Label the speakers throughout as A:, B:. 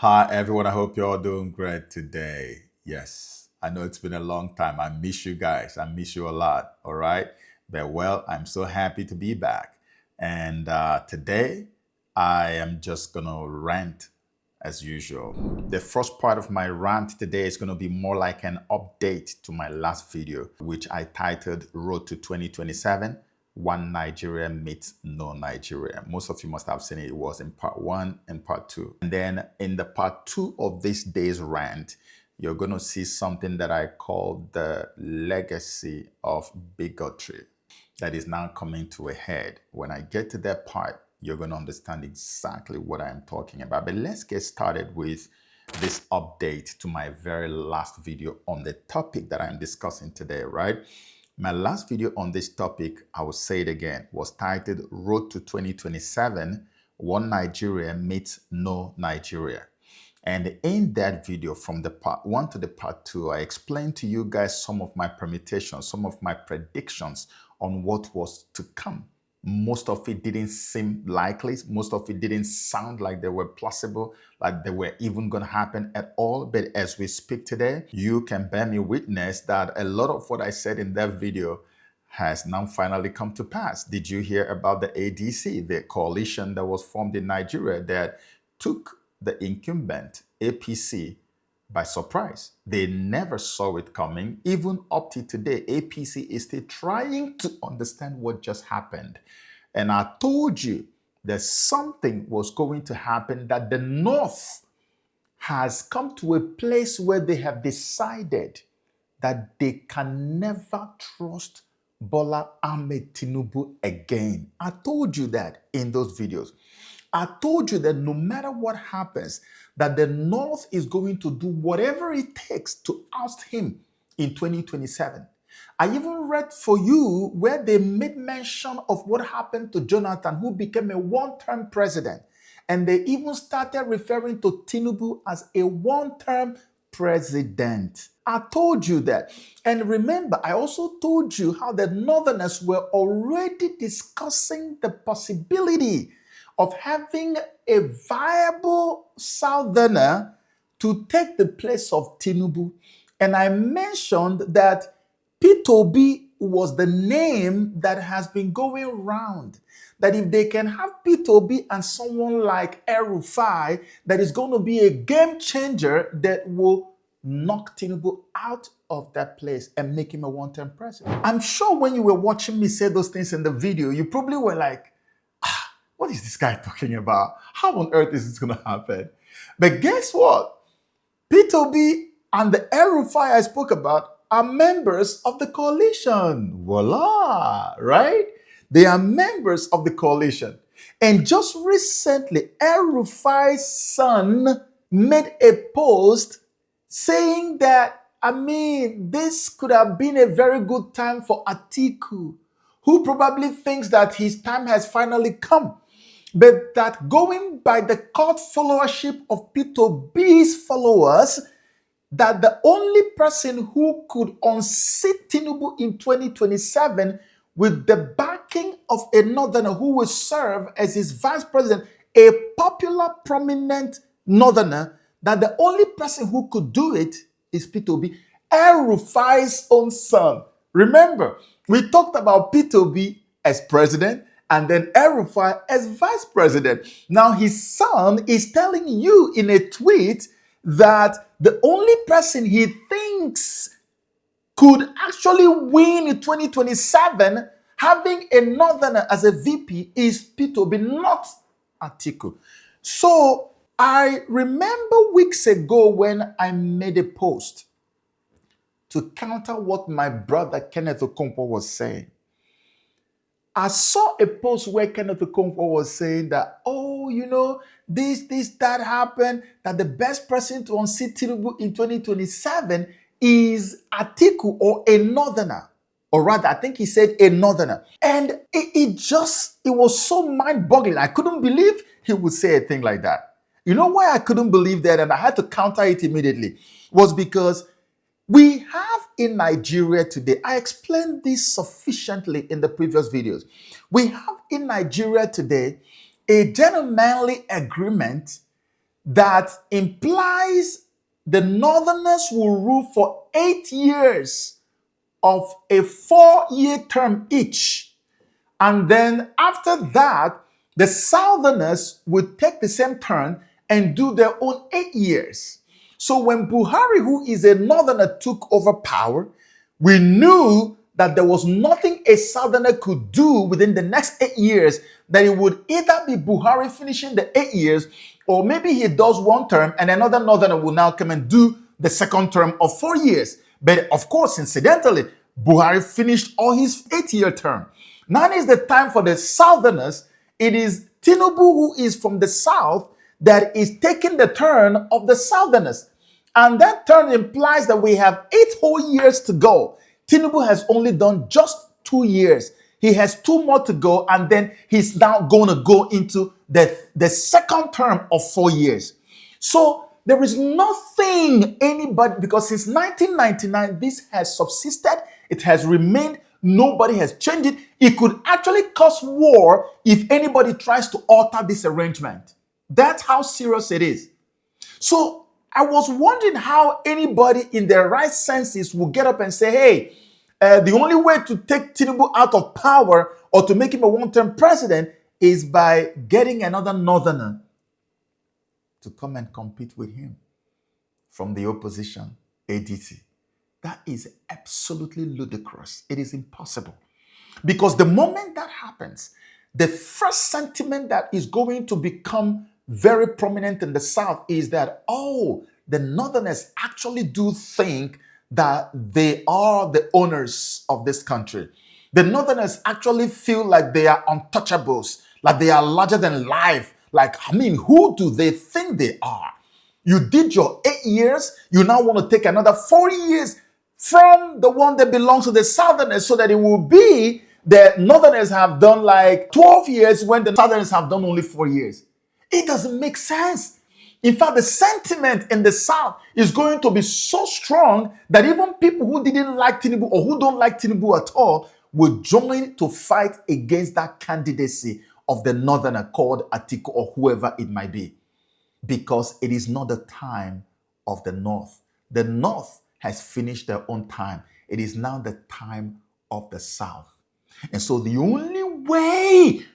A: Hi, everyone. I hope you're all doing great today. Yes, I know it's been a long time. I miss you guys. I miss you a lot. All right. But well, I'm so happy to be back. And today, I am just going to rant as usual. The first part of my rant today is going to be more like an update to my last video, which I titled Road to 2027. One Nigeria meets no Nigeria. Most of you must have seen it. It was in part one and part two. And then in the part two of this day's rant, you're going to see something that I call the legacy of bigotry that is now coming to a head. When I get to that part, you're going to understand exactly what I'm talking about. But let's get started with this update to my very last video on the topic that I'm discussing today, right? My last video on this topic, I will say it again, was titled Road to 2027, One Nigeria Meets No Nigeria. And in that video, from the part one to the part two, I explained to you guys some of my permutations, some of my predictions on what was to come. Most of it didn't seem likely. Most of it didn't sound like they were plausible, like they were even going to happen at all. But as we speak today, you can bear me witness that a lot of what I said in that video has now finally come to pass. Did you hear about the ADC, the coalition that was formed in Nigeria that took the incumbent APC by surprise? They never saw it coming. Even up to today, APC is still trying to understand what just happened. And I told you that something was going to happen, that the North has come to a place where they have decided that they can never trust Bola Ahmed Tinubu again. I told you that in those videos. I told you that no matter what happens, that the North is going to do whatever it takes to oust him in 2027. I even read for you where they made mention of what happened to Jonathan, who became a one-term president. And they even started referring to Tinubu as a one-term president. I told you that. And remember, I also told you how the Northerners were already discussing the possibility of having a viable Southerner to take the place of Tinubu. And I mentioned that P2B was the name that has been going around. That if they can have P2B and someone like El-Rufai, that is going to be a game changer that will knock Tinubu out of that place and make him a one-term president. I'm sure when you were watching me say those things in the video, you probably were like, what is this guy talking about? How on earth is this going to happen? But guess what? P2B and the El-Rufai I spoke about are members of the coalition. Voila, right? They are members of the coalition. And just recently, El-Rufai's son made a post saying that, this could have been a very good time for Atiku, who probably thinks that his time has finally come. But that going by the cult followership of P2B's followers, that the only person who could unseat Tinubu in 2027 with the backing of a Northerner who will serve as his vice president, a popular, prominent Northerner, that the only person who could do it is P2B, El-Rufai's own son. Remember, we talked about P2B as president and then El-Rufai as vice president. Now his son is telling you in a tweet that the only person he thinks could actually win in 2027, having a Northerner as a VP, is P2B, not Atiku. So I remember weeks ago when I made a post to counter what my brother Kenneth Okonkwo was saying. I saw a post where Kenneth Okonkwo was saying that, that happened, that the best person to unseat Tinubu in 2027 is Atiku or a Northerner. Or rather, I think he said a Northerner. And it was so mind-boggling. I couldn't believe he would say a thing like that. You know why I couldn't believe that and I had to counter it immediately? Was because we have in Nigeria today, I explained this sufficiently in the previous videos. We have in Nigeria today a gentlemanly agreement that implies the Northerners will rule for 8 years of a 4-year term each. And then after that, the Southerners would take the same turn and do their own 8 years. So when Buhari, who is a Northerner, took over power, we knew that there was nothing a Southerner could do within the next 8 years, that it would either be Buhari finishing the 8 years, or maybe he does one term and another Northerner will now come and do the second term of 4 years. But of course, incidentally, Buhari finished all his 8-year term. Now is the time for the Southerners. It is Tinubu, who is from the South, that is taking the turn of the Southerners. And that turn implies that we have 8 whole years to go. Tinubu has only done just 2 years. He has 2 more to go, and then he's now going to go into the second term of 4 years. So there is nothing anybody, because since 1999, this has subsisted. It has remained. Nobody has changed it. It could actually cause war if anybody tries to alter this arrangement. That's how serious it is. So I was wondering how anybody in their right senses will get up and say, hey, the only way to take Tinubu out of power or to make him a one-term president is by getting another Northerner to come and compete with him from the opposition, ADC. That is absolutely ludicrous. It is impossible. Because the moment that happens, the first sentiment that is going to become very prominent in the South is that, oh, the Northerners actually do think that they are the owners of this country. The Northerners actually feel like they are untouchables, like they are larger than life. Like, I mean, who do they think they are? You did your 8 years, you now want to take another 40 years from the one that belongs to the Southerners, so that it will be the Northerners have done like 12 years when the Southerners have done only 4 years. It doesn't make sense. In fact, the sentiment in the South is going to be so strong that even people who didn't like Tinubu or who don't like Tinubu at all will join to fight against that candidacy of the Northerner called Atiku or whoever it might be. Because it is not the time of the North. The North has finished their own time. It is now the time of the South. And so the only way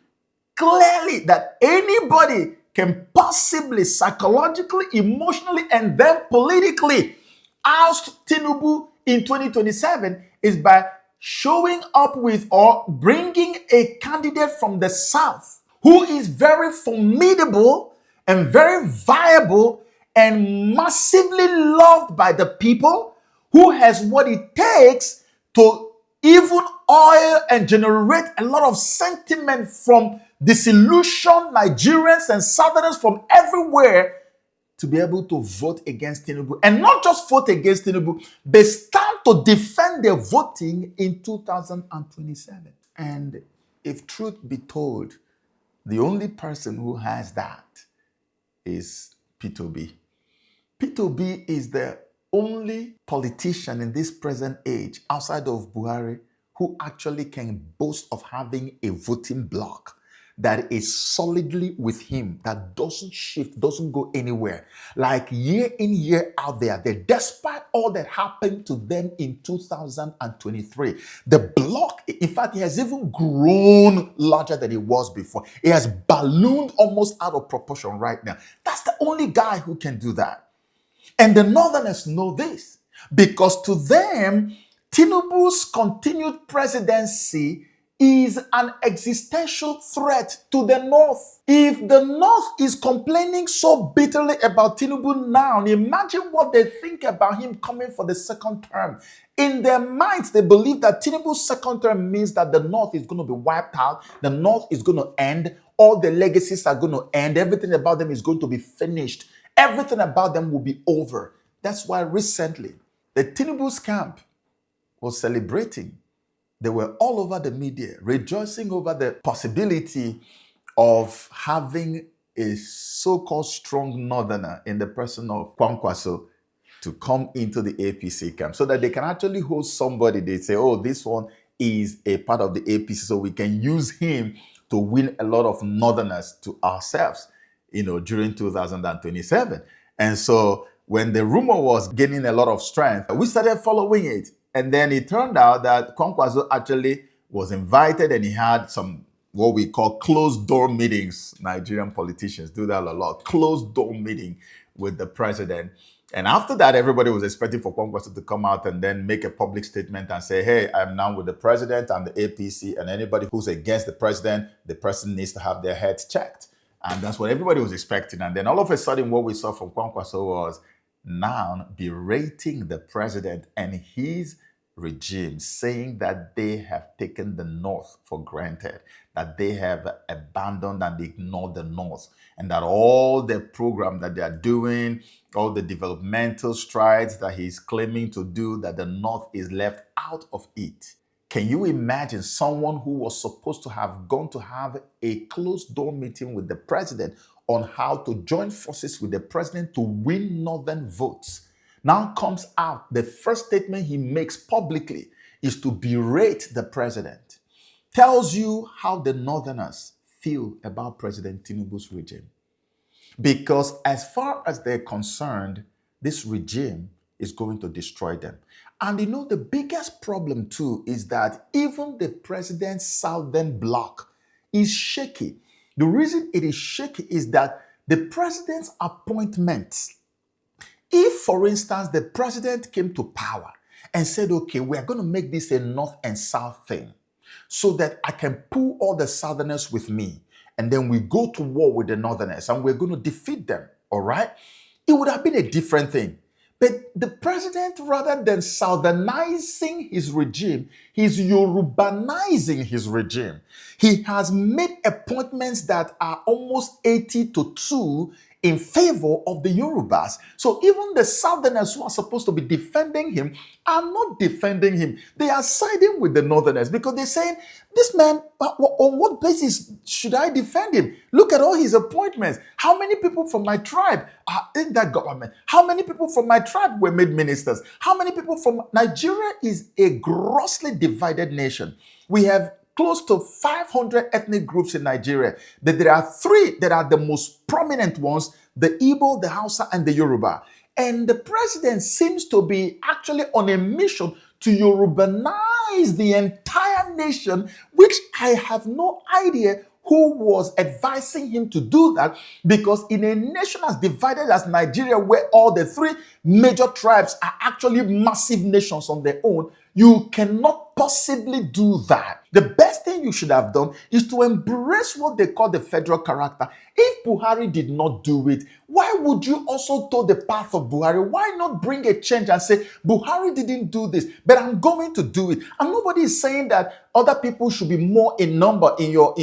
A: clearly that anybody can possibly psychologically, emotionally, and then politically oust Tinubu in 2027 is by showing up with or bringing a candidate from the South who is very formidable and very viable and massively loved by the people, who has what it takes to even oil and generate a lot of sentiment from disillusioned Nigerians and Southerners from everywhere to be able to vote against Tinubu. And not just vote against Tinubu, but start to defend their voting in 2027. And if truth be told, the only person who has that is P2B. P2B is the only politician in this present age outside of Buhari who actually can boast of having a voting bloc that is solidly with him, that doesn't shift, doesn't go anywhere. Like year in, year out there, despite all that happened to them in 2023, the bloc, in fact, it has even grown larger than it was before. It has ballooned almost out of proportion right now. That's the only guy who can do that. And the Northerners know this, because to them, Tinubu's continued presidency is an existential threat to the North. If the North is complaining so bitterly about Tinubu now, imagine what they think about him coming for the second term. In their minds, they believe that Tinubu's second term means that the North is going to be wiped out, the North is going to end, all the legacies are going to end, everything about them is going to be finished, everything about them will be over. That's why recently, the Tinubu's camp was celebrating. They were all over the media, rejoicing over the possibility of having a so-called strong Northerner in the person of Kwankwaso to come into the APC camp, so that they can actually host somebody. They say, oh, this one is a part of the APC, so we can use him to win a lot of Northerners to ourselves. during 2027. And so when the rumor was gaining a lot of strength, we started following it. And then it turned out that Kwankwaso actually was invited, and he had some what we call closed door meetings. Nigerian politicians do that a lot. Closed door meeting with the president. And after that, everybody was expecting for Kwankwaso to come out and then make a public statement and say, hey, I'm now with the president and the APC, and anybody who's against the president, the person needs to have their heads checked. And that's what everybody was expecting. And then all of a sudden, what we saw from Kwankwaso was now berating the president and his regime, saying that they have taken the North for granted, that they have abandoned and ignored the North, and that all the program that they are doing, all the developmental strides that he's claiming to do, that the North is left out of it. Can you imagine someone who was supposed to have gone to have a closed door meeting with the president on how to join forces with the president to win Northern votes? Now comes out, the first statement he makes publicly is to berate the president. Tells you how the Northerners feel about President Tinubu's regime. Because as far as they're concerned, this regime is going to destroy them. And the biggest problem too is that even the president's southern bloc is shaky. The reason it is shaky is that the president's appointments, if, for instance, the president came to power and said, okay, we're going to make this a North and South thing so that I can pull all the Southerners with me, and then we go to war with the Northerners and we're going to defeat them, all right? It would have been a different thing. But the president, rather than Southernizing his regime, he's Yorubanizing his regime. He has made appointments that are almost 80-2 in favor of the Yorubas. So even the Southerners who are supposed to be defending him are not defending him. They are siding with the Northerners because they're saying, this man, on what basis should I defend him? Look at all his appointments. How many people from my tribe are in that government? How many people from my tribe were made ministers? How many people from Nigeria is a grossly divided nation. We have close to 500 ethnic groups in Nigeria. That there are three that are the most prominent ones: the Igbo, the Hausa, and the Yoruba. And the president seems to be actually on a mission to Yorubanize the entire nation, which I have no idea who was advising him to do that, because in a nation as divided as Nigeria, where all the three major tribes are actually massive nations on their own, you cannot possibly do that. The best thing you should have done is to embrace what they call the federal character. If Buhari did not do it, why would you also toe the path of Buhari? Why not bring a change and say, Buhari didn't do this, but I'm going to do it? And nobody is saying that other people should be more in number in your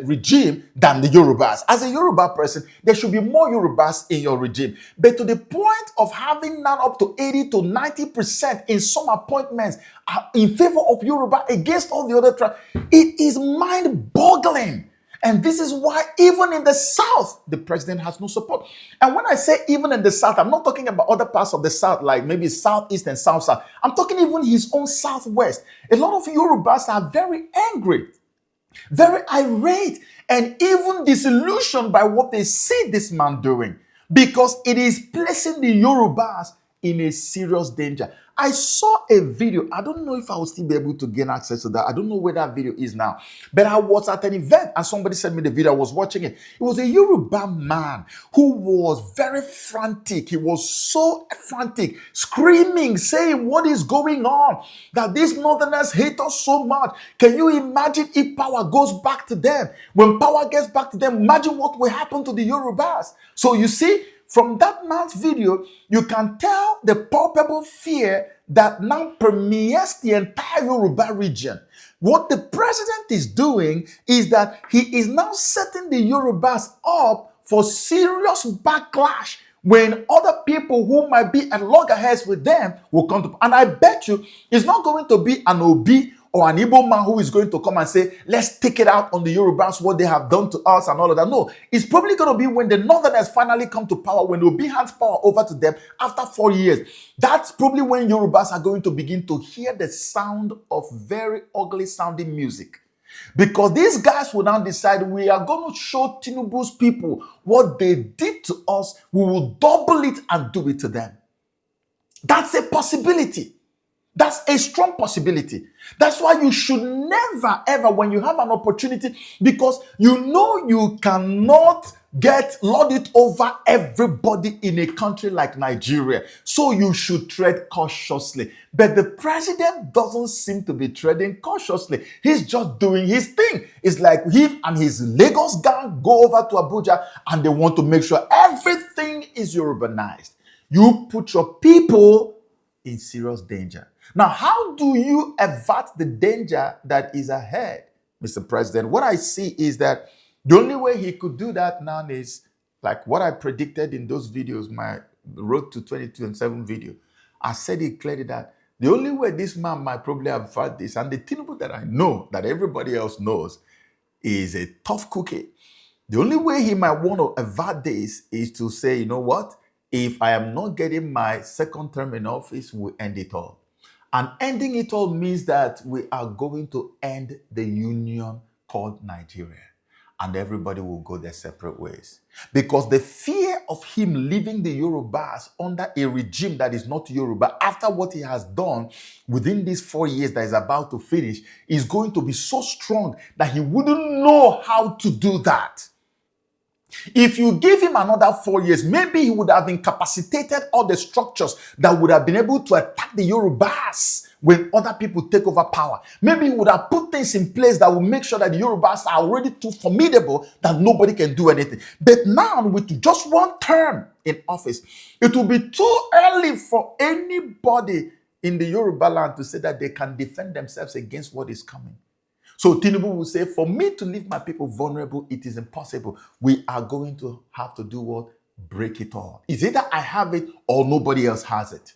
A: regime than the Yorubas. As a Yoruba person, there should be more Yorubas in your regime. But to the point of having now up to 80-90% in some appointments in favor of Yoruba against all the other tribes, it is mind-boggling. And this is why even in the South, the president has no support. And when I say even in the South, I'm not talking about other parts of the South, like maybe Southeast and South-South. I'm talking even his own Southwest. A lot of Yorubas are very angry, very irate, and even disillusioned by what they see this man doing, because it is placing the Yorubas in a serious danger. I saw a video. I don't know if I will still be able to gain access to that. I don't know where that video is now. But I was at an event and somebody sent me the video. I was watching it. It was a Yoruba man who was very frantic. He was so frantic, screaming, saying, what is going on? That these Northerners hate us so much. Can you imagine if power goes back to them? When power gets back to them, imagine what will happen to the Yorubas. So you see, from that man's video, you can tell the palpable fear that now permeates the entire Yoruba region. What the president is doing is that he is now setting the Yorubas up for serious backlash when other people who might be at loggerheads with them will come to. And I bet you it's not going to be an Obi or an Igbo man who is going to come and say, let's take it out on the Yorubas, what they have done to us and all of that. No, it's probably going to be when the Northerners finally come to power, when Obi hands power over to them after 4 years. That's probably when Yorubas are going to begin to hear the sound of very ugly sounding music. Because these guys will now decide we are going to show Tinubu's people what they did to us. We will double it and do it to them. That's a possibility. That's a strong possibility. That's why you should never, ever, when you have an opportunity, because you know you cannot lord it over everybody in a country like Nigeria. So you should tread cautiously. But the president doesn't seem to be treading cautiously. He's just doing his thing. It's like him and his Lagos gang go over to Abuja and they want to make sure everything is Yorubanized. You put your people in serious danger. Now, how do you avert the danger that is ahead, Mr. President? What I see is that the only way he could do that now is like what I predicted in those videos, my Road to 2027 video. I said it clearly that the only way this man might probably avert this, and the Tinubu that I know, that everybody else knows, is a tough cookie. The only way he might want to avert this is to say, you know what? If I am not getting my second term in office, we'll end it all. And ending it all means that we are going to end the union called Nigeria. And everybody will go their separate ways. Because the fear of him leaving the Yorubas under a regime that is not Yoruba, after what he has done within these 4 years that is about to finish, is going to be so strong that he wouldn't know how to do that. If you give him another 4 years, maybe he would have incapacitated all the structures that would have been able to attack the Yorubas when other people take over power. Maybe he would have put things in place that will make sure that the Yorubas are already too formidable that nobody can do anything. But now, with just one term in office, it will be too early for anybody in the Yoruba land to say that they can defend themselves against what is coming. So Tinubu will say, for me to leave my people vulnerable, it is impossible. We are going to have to do what? Break it all. It's either I have it or nobody else has it.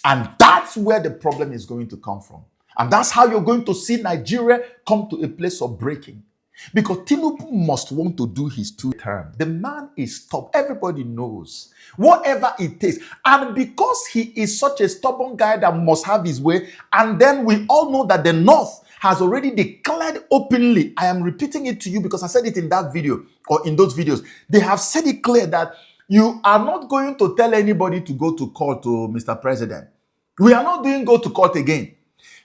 A: And that's where the problem is going to come from. And that's how you're going to see Nigeria come to a place of breaking. Because Tinubu must want to do his 2 terms. The man is stubborn. Everybody knows. Whatever it takes. And because he is such a stubborn guy that must have his way, and then we all know that the North has already declared openly, I am repeating it to you because I said it in that video or in those videos. They have said it clear that you are not going to tell anybody to go to court, to Mr. President. We are not doing go to court again.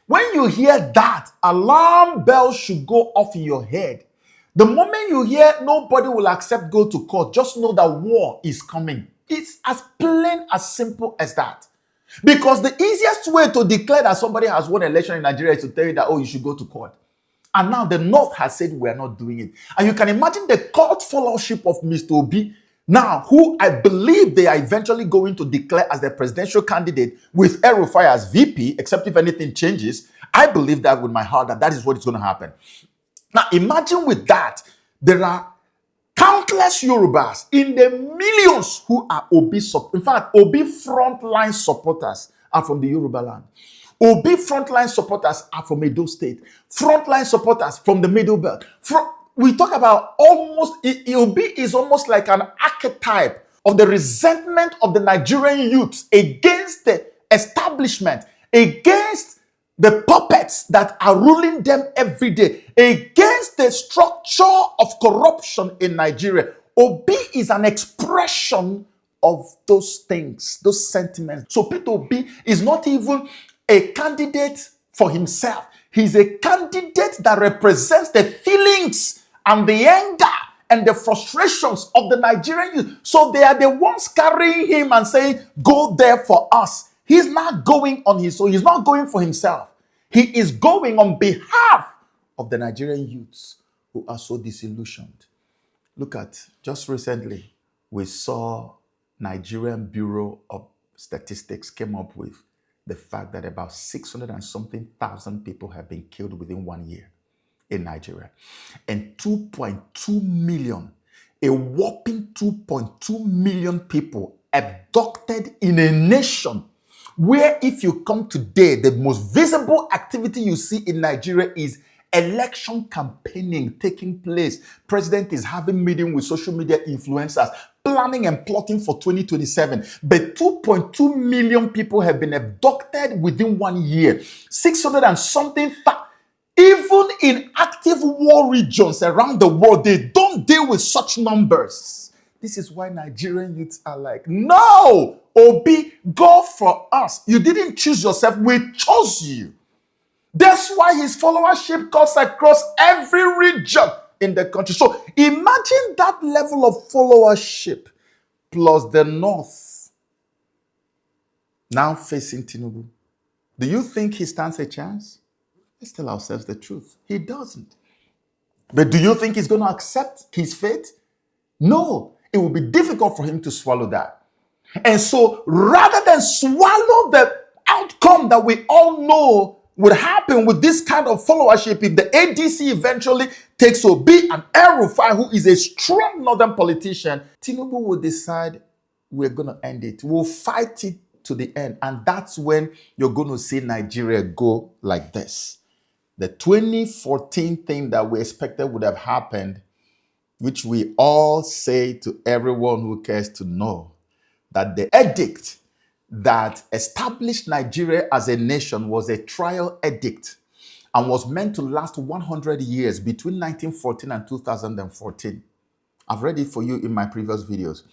A: When you hear that, alarm bells should go off in your head. The moment you hear nobody will accept go to court, just know that war is coming. It's as plain, as simple as that. Because the easiest way to declare that somebody has won an election in Nigeria is to tell you that, oh, you should go to court. And now the North has said we are not doing it. And you can imagine the cult followership of Mr. Obi, now, who I believe they are eventually going to declare as the presidential candidate with El-Rufai as VP, except if anything changes. I believe that with my heart that is what is going to happen. Now, imagine with that, there are countless Yorubas in the millions who are Obi. In fact, Obi frontline supporters are from the Yoruba land. Obi frontline supporters are from Edo State. Frontline supporters from the Middle Belt. We talk about Obi is almost like an archetype of the resentment of the Nigerian youths against the establishment, against the puppets that are ruling them every day, against the structure of corruption in Nigeria. Obi is an expression of those things, those sentiments. So Peter Obi is not even a candidate for himself. He's a candidate that represents the feelings and the anger and the frustrations of the Nigerian youth. So they are the ones carrying him and saying, go there for us. He's not going on his own. He's not going for himself. He is going on behalf of the Nigerian youths who are so disillusioned. Look at, just recently, we saw Nigerian Bureau of Statistics came up with the fact that about 600 and something thousand people have been killed within 1 year in Nigeria. And 2.2 million, a whopping 2.2 million people abducted in a nation where if you come today, the most visible activity you see in Nigeria is election campaigning taking place. President is having meetings with social media influencers, planning and plotting for 2027. But 2.2 million people have been abducted within 1 year. 600 and something. Even in active war regions around the world, they don't deal with such numbers. This is why Nigerian youths are like, no, Obi, go for us. You didn't choose yourself, we chose you. That's why his followership cuts across every region in the country. So imagine that level of followership plus the North now facing Tinubu. Do you think he stands a chance? Let's tell ourselves the truth. He doesn't. But do you think he's going to accept his fate? No. It will be difficult for him to swallow that. And so rather than swallow the outcome that we all know would happen with this kind of followership, if the ADC eventually takes Obi and El-Rufai, who is a strong northern politician, Tinubu will decide we're going to end it. We'll fight it to the end. And that's when you're going to see Nigeria go like this. The 2014 thing that we expected would have happened, which we all say to everyone who cares to know, that the edict that established Nigeria as a nation was a trial edict and was meant to last 100 years between 1914 and 2014. I've read it for you in my previous videos.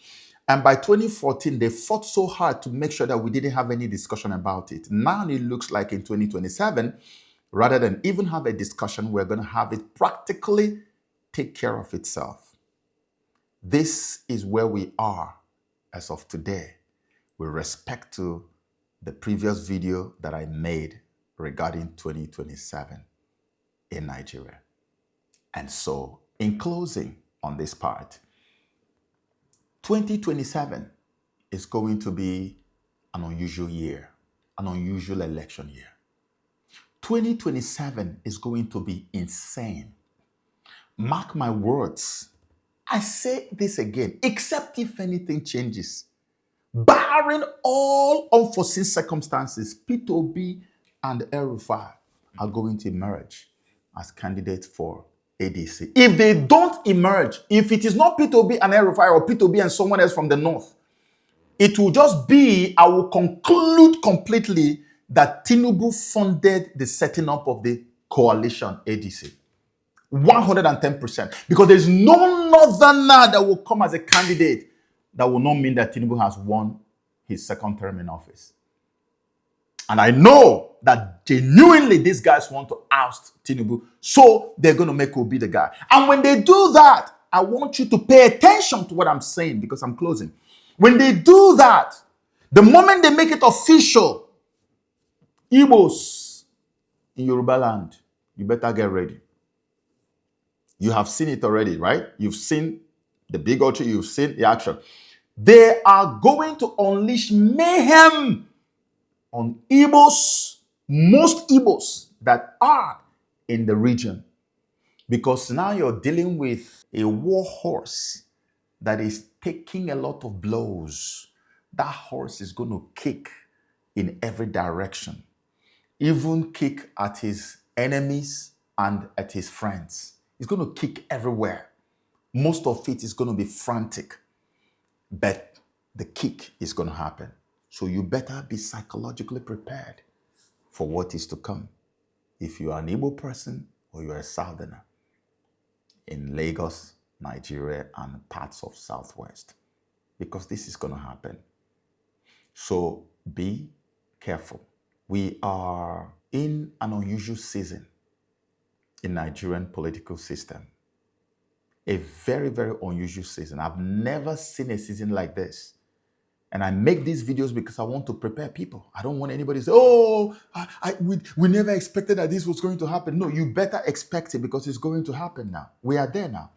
A: And by 2014, they fought so hard to make sure that we didn't have any discussion about it. Now it looks like in 2027, rather than even have a discussion, we're going to have it practically take care of itself. This is where we are as of today with respect to the previous video that I made regarding 2027 in Nigeria. And so, in closing on this part, 2027 is going to be an unusual year, an unusual election year. 2027 is going to be insane. Mark my words. I say this again, except if anything changes. Barring all unforeseen circumstances, Peter Obi and El-Rufai are going to emerge as candidates for ADC. If they don't emerge, if it is not Peter Obi and El-Rufai or Peter Obi and someone else from the North, it will just be, I will conclude completely that Tinubu funded the setting up of the coalition ADC. 110%. Because there's no northerner that will come as a candidate that will not mean that Tinubu has won his second term in office. And I know that genuinely these guys want to oust Tinubu, so they're going to make Obi the guy. And when they do that, I want you to pay attention to what I'm saying because I'm closing. When they do that, the moment they make it official, Igbos in Yoruba land, you better get ready. You have seen it already, right? You've seen the bigotry, you've seen the action. They are going to unleash mayhem on Igbos, most Igbos that are in the region. Because now you're dealing with a war horse that is taking a lot of blows. That horse is going to kick in every direction, even kick at his enemies and at his friends. He's going to kick everywhere. Most of it is going to be frantic, but the kick is going to happen. So you better be psychologically prepared for what is to come. If you are an Igbo person or you are a Southerner in Lagos, Nigeria, and parts of Southwest, because this is going to happen. So be careful. We are in an unusual season in Nigerian political system. A very, very unusual season. I've never seen a season like this. And I make these videos because I want to prepare people. I don't want anybody to say, oh, we never expected that this was going to happen. No, you better expect it because it's going to happen now. We are there now.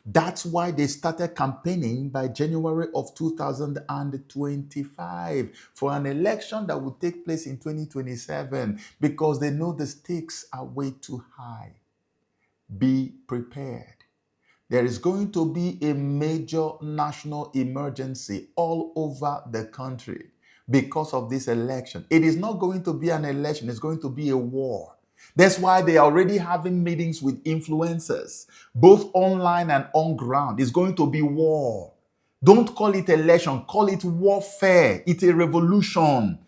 A: That's why they started campaigning by January of 2025 for an election that will take place in 2027 because they know the stakes are way too high. Be prepared. There is going to be a major national emergency all over the country because of this election. It is not going to be an election. It's going to be a war. That's why they are already having meetings with influencers, both online and on ground. It's going to be war. Don't call it election. Call it warfare. It's a revolution.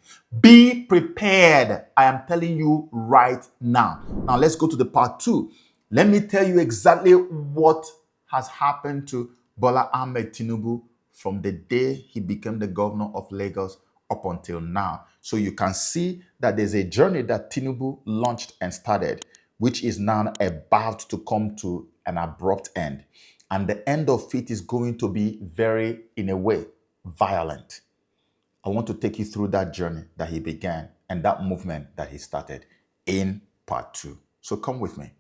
A: Be prepared. I am telling you right now. Now let's go to the part 2. Let me tell you exactly what has happened to Bola Ahmed Tinubu from the day he became the governor of Lagos up until now. So you can see that there's a journey that Tinubu launched and started, which is now about to come to an abrupt end. And the end of it is going to be very, in a way, violent. I want to take you through that journey that he began and that movement that he started in part 2. So come with me.